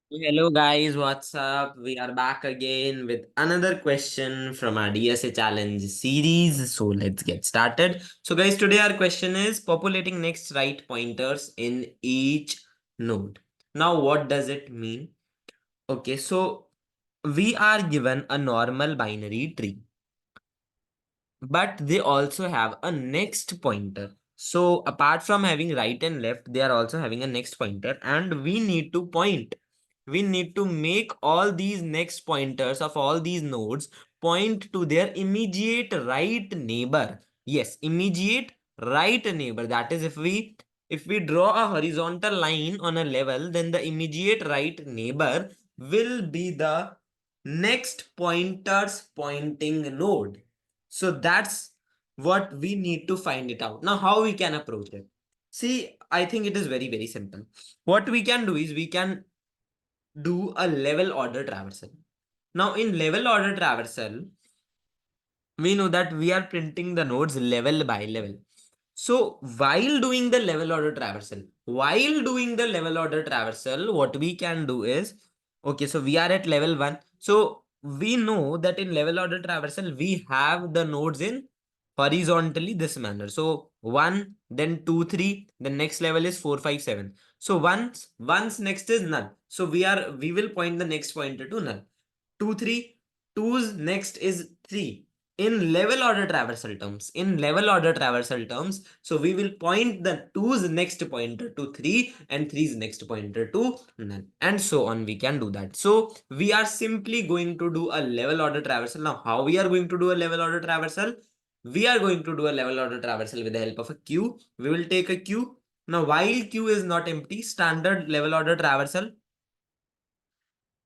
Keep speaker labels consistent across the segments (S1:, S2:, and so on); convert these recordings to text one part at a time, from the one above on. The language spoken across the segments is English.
S1: Hello guys, what's up? We are back again with another question from our DSA challenge series. So let's get started. So guys, today our question is populating next right pointers in each node. Now what does it mean? Okay, so we are given a normal binary tree, but they also have a next pointer. So apart from having right and left, they are also having a next pointer, and we need to point. We need to make all these next pointers of all these nodes point to their immediate right neighbor. Yes, immediate right neighbor. That is, if we draw a horizontal line on a level, then the immediate right neighbor will be the next pointer's pointing node. So that's what we need to find it out. Now, how we can approach it? See, I think it is very, very simple. What we can do is we can do a level order traversal. Now, in level order traversal, we know that we are printing the nodes level by level. So while doing the level order traversal, what we can do is, okay, so we are at level 1. So we know that in level order traversal, we have the nodes in horizontally this manner. So 1, then 2, 3, the next level is 4, 5, 7. So once next is null. So we will point the next pointer to null. 2, 3, 2's next is 3 in level order traversal terms. So we will point the 2's next pointer to 3 and 3's next pointer to null, and so on. We can do that. So we are simply going to do a level order traversal. Now how we are going to do a level order traversal? We are going to do a level order traversal with the help of a queue. We will take a queue. Now while queue is not empty, standard level order traversal.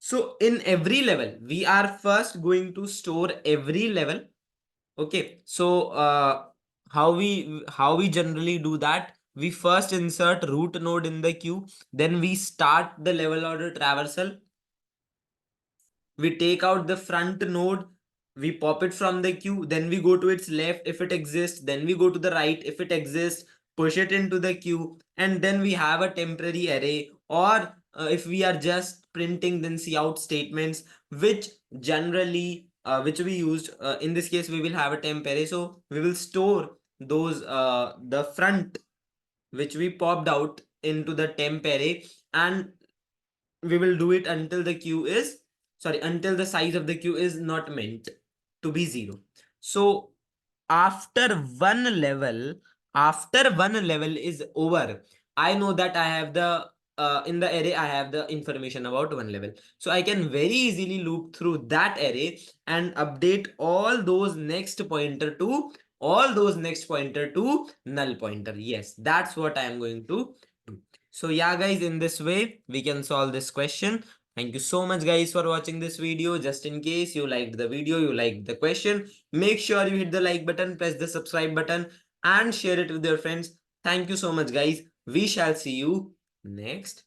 S1: So in every level, we are first going to store every level. Okay, so how we generally do that? We first insert root node in the queue, then we start the level order traversal. We take out the front node, we pop it from the queue, then we go to its left if it exists, then we go to the right if it exists, push it into the queue, and then we have a temporary array. Or if we are just printing then cout statements, which generally which we used in this case, we will have a temp array. So we will store those the front which we popped out into the temp array, and we will do it until the queue is, sorry, until the size of the queue is not meant to be 0. So after one level, after one level is over, I know that I have the in the array I have the information about one level, so I can very easily loop through that array and update all those next pointer to null pointer. Yes, that's what I am going to do. So yeah guys, in this way we can solve this question. Thank you so much guys for watching this video. Just in case you liked the video, you liked the question, make sure you hit the like button, press the subscribe button, and share it with your friends. Thank you so much guys. We shall see you next